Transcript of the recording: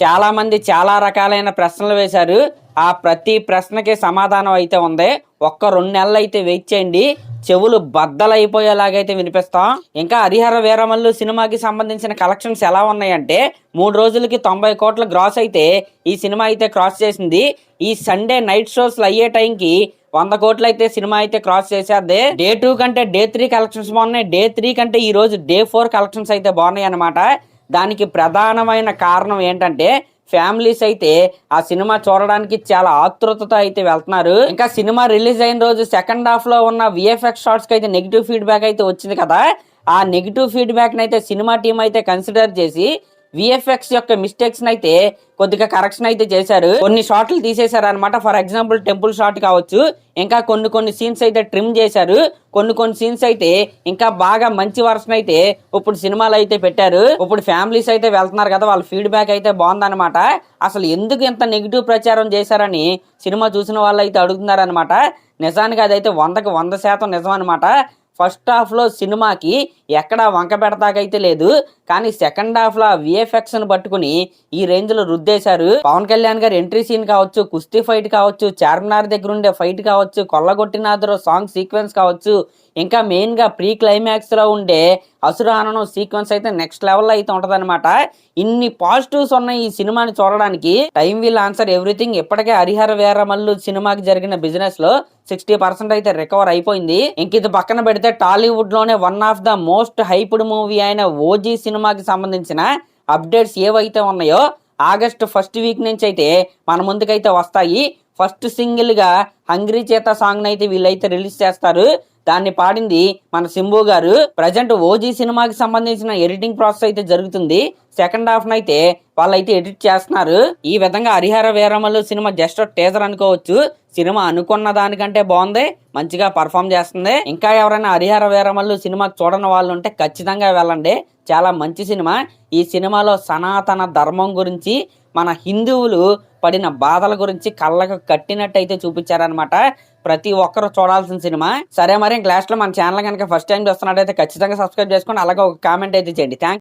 చాలా మంది చాలా రకాలైన ప్రశ్నలు వేశారు. ఆ ప్రతి ప్రశ్నకి సమాధానం అయితే ఉంది. ఒక్క 2 నెలలు అయితే వెయిట్ చేయండి, చెవులు బద్దలైపోయేలాగైతే వినిపిస్తాం. ఇంకా హరిహర వీరమల్లు సినిమాకి సంబంధించిన కలెక్షన్స్ ఎలా ఉన్నాయంటే 3 రోజులకి 90 కోట్ల గ్రాస్ అయితే ఈ సినిమా అయితే క్రాస్ చేసింది. ఈ సండే నైట్ షోస్ అయ్యే టైంకి 100 కోట్లు అయితే సినిమా అయితే క్రాస్ చేసేది. డే 2 కంటే డే 3 కలెక్షన్స్ బాగున్నాయి. డే 3 కంటే ఈ రోజు డే 4 కలెక్షన్స్ అయితే బాగున్నాయి అన్నమాట. దానికి ప్రధానమైన కారణం ఏంటంటే ఫ్యామిలీస్ అయితే ఆ సినిమా చూడడానికి చాలా ఆతృతతో అయితే వెళ్తున్నారు. ఇంకా సినిమా రిలీజ్ అయిన రోజు సెకండ్ హాఫ్ లో ఉన్న విఎఫ్ఎక్స్ షార్ట్స్ కి అయితే నెగిటివ్ ఫీడ్బ్యాక్ అయితే వచ్చింది కదా. ఆ నెగిటివ్ ఫీడ్బ్యాక్ అయితే సినిమా టీం అయితే కన్సిడర్ చేసి విఎఫ్ఎక్స్ యొక్క మిస్టేక్స్ అయితే కొద్దిగా కరెక్షన్ అయితే చేశారు. కొన్ని షాట్లు తీసేశారు అనమాట. ఫర్ ఎగ్జాంపుల్ టెంపుల్ షాట్ కావచ్చు, ఇంకా కొన్ని సీన్స్ అయితే ట్రిమ్ చేశారు. కొన్ని సీన్స్ అయితే ఇంకా బాగా మంచి వర్షన్ అయితే ఇప్పుడు సినిమాలు అయితే పెట్టారు. ఇప్పుడు ఫ్యామిలీస్ అయితే వెళ్తున్నారు కదా, వాళ్ళ ఫీడ్బ్యాక్ అయితే బాగుందన్నమాట. అసలు ఎందుకు ఇంత నెగిటివ్ ప్రచారం చేశారని సినిమా చూసిన వాళ్ళు అయితే అడుగుతున్నారనమాట. నిజానికి అదైతే 100కి 100% నిజం అనమాట. ఫస్ట్ హాఫ్ లో సినిమాకి ఎక్కడ వంక పెడతాకైతే లేదు, కానీ సెకండ్ హాఫ్ లో విఎఫ్ఎక్స్ ను పట్టుకుని ఈ రేంజ్ లో రుద్దేశారు. పవన్ కళ్యాణ్ గారు ఎంట్రీ సీన్ కావచ్చు, కుస్తీ ఫైట్ కావచ్చు, చార్మినార్ దగ్గర ఉండే ఫైట్ కావచ్చు, కొల్లగొట్టినాథురు సాంగ్ సీక్వెన్స్ కావచ్చు, ఇంకా మెయిన్ గా ప్రీ క్లైమాక్స్ లో ఉండే అసురాహనం సీక్వెన్స్ అయితే నెక్స్ట్ లెవెల్ అయితే ఉంటదన్నమాట. ఇన్ని పాజిటివ్స్ ఉన్నాయి ఈ సినిమాని చూడడానికి. Time will answer everything. ఇప్పటికే హరిహర వీరమల్లు సినిమాకి జరిగిన బిజినెస్ లో 60% అయితే రికవర్ అయిపోయింది. ఇంక ఇది పక్కన పెడితే టాలీవుడ్ లోనే one of the most hyped movie అయిన ఓజీ సినిమాకి సంబంధించిన అప్డేట్స్ ఏవైతే ఉన్నాయో ఆగస్ట్ ఫస్ట్ వీక్ నుంచి అయితే మన ముందుకైతే వస్తాయి. ఫస్ట్ సింగిల్ గా హంగ్రీ చేత సాంగ్ అయితే వీళ్ళైతే రిలీజ్ చేస్తారు. దాన్ని పాడింది మన సింబు గారు. ప్రజెంట్ ఓజీ సినిమాకి సంబంధించిన ఎడిటింగ్ ప్రాసెస్ అయితే జరుగుతుంది. సెకండ్ హాఫ్ నైతే వాళ్ళైతే ఎడిట్ చేస్తున్నారు. ఈ విధంగా Harihara Veeramallu cinema just teaser అనుకోవచ్చు. సినిమా అనుకున్న దానికంటే బాగుంది, మంచిగా పర్ఫామ్ చేస్తుంది. ఇంకా ఎవరైనా హరిహర వీరమల్లు సినిమాకి చూడని వాళ్ళు ఉంటే ఖచ్చితంగా వెళ్ళండి, చాలా మంచి సినిమా. ఈ సినిమాలో సనాతన ధర్మం గురించి, మన హిందువులు పడిన బాధల గురించి కళ్ళకు కట్టినట్టు అయితే చూపించారనమాట. ప్రతి ఒక్కరు చూడాల్సిన సినిమా. సరే మరి లాస్ట్ లో మన ఛానల్ కనుక ఫస్ట్ టైం చూస్తున్నట్టయితే ఖచ్చితంగా సబ్స్క్రైబ్ చేసుకోండి, అలాగే ఒక కామెంట్ అయితే చేయండి. థ్యాంక్